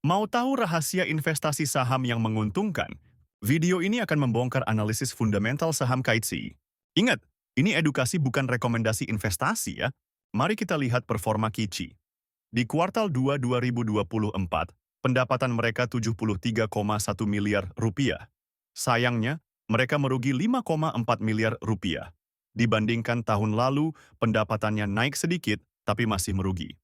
Mau tahu rahasia investasi saham yang menguntungkan? Video ini akan membongkar analisis fundamental saham Kaitsi. Ingat, ini edukasi bukan rekomendasi investasi ya. Mari kita lihat performa Kici. Di kuartal 2 2024, pendapatan mereka 73,1 miliar rupiah. Sayangnya, mereka merugi 5,4 miliar rupiah. Dibandingkan tahun lalu, pendapatannya naik sedikit, tapi masih merugi.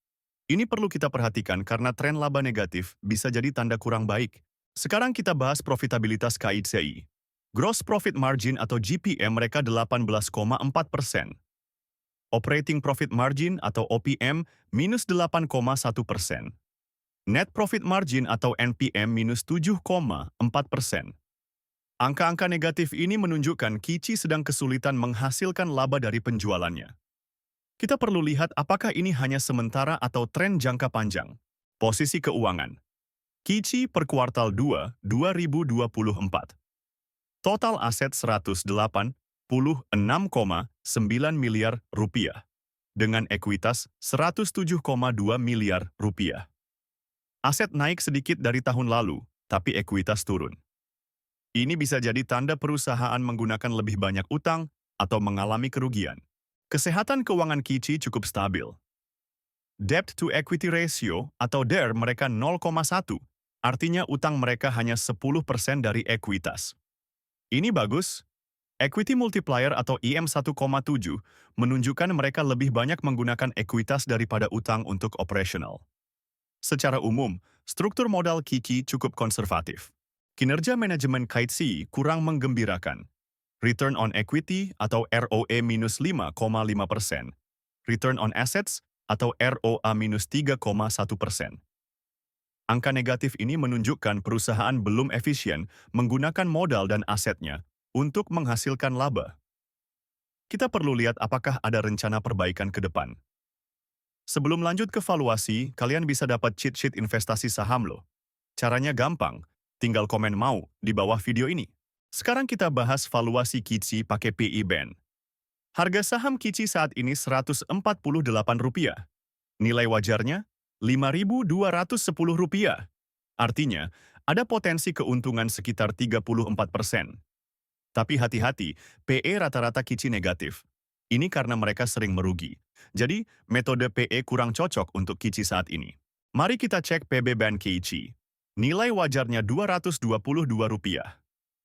Ini perlu kita perhatikan karena tren laba negatif bisa jadi tanda kurang baik. Sekarang kita bahas profitabilitas KICI. Gross Profit Margin atau GPM mereka 18,4%. Operating Profit Margin atau OPM minus 8,1%. Net Profit Margin atau NPM minus 7,4%. Angka-angka negatif ini menunjukkan Kici sedang kesulitan menghasilkan laba dari penjualannya. Kita perlu lihat apakah ini hanya sementara atau tren jangka panjang. Posisi keuangan. Kici per kuartal 2, 2024. Total aset 186,9 miliar rupiah. Dengan ekuitas 107,2 miliar rupiah. Aset naik sedikit dari tahun lalu, tapi ekuitas turun. Ini bisa jadi tanda perusahaan menggunakan lebih banyak utang atau mengalami kerugian. Kesehatan keuangan Kici cukup stabil. Debt to equity ratio atau DER mereka 0,1, artinya utang mereka hanya 10% dari ekuitas. Ini bagus. Equity multiplier atau IM 1,7 menunjukkan mereka lebih banyak menggunakan ekuitas daripada utang untuk operasional. Secara umum, struktur modal Kici cukup konservatif. Kinerja manajemen Kaitsi kurang menggembirakan. Return on equity atau ROE minus 5,5%. Return on assets atau ROA minus 3,1%. Angka negatif ini menunjukkan perusahaan belum efisien menggunakan modal dan asetnya untuk menghasilkan laba. Kita perlu lihat apakah ada rencana perbaikan ke depan. Sebelum lanjut ke valuasi, kalian bisa dapat cheat sheet investasi saham loh. Caranya gampang, tinggal komen mau di bawah video ini. Sekarang kita bahas valuasi Kici pakai PE Band. Harga saham Kici saat ini Rp148. Nilai wajarnya Rp5.210. Artinya, ada potensi keuntungan sekitar 34%. Tapi hati-hati, PE rata-rata Kici negatif. Ini karena mereka sering merugi. Jadi, metode PE kurang cocok untuk Kici saat ini. Mari kita cek PB Band Kici. Nilai wajarnya Rp222.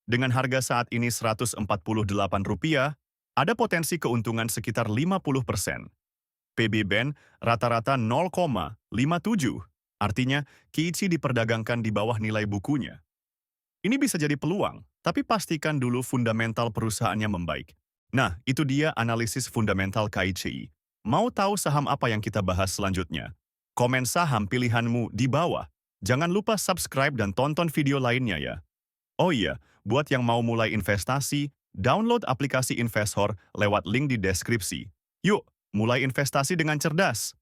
Dengan harga saat ini Rp148, ada potensi keuntungan sekitar 50%. PB Band rata-rata 0,57. Artinya, Kici diperdagangkan di bawah nilai bukunya. Ini bisa jadi peluang, tapi pastikan dulu fundamental perusahaannya membaik. Nah, itu dia analisis fundamental KICI. Mau tahu saham apa yang kita bahas selanjutnya? Komen saham pilihanmu di bawah. Jangan lupa subscribe dan tonton video lainnya ya. Oh iya, buat yang mau mulai investasi, download aplikasi Investor lewat link di deskripsi. Yuk, mulai investasi dengan cerdas!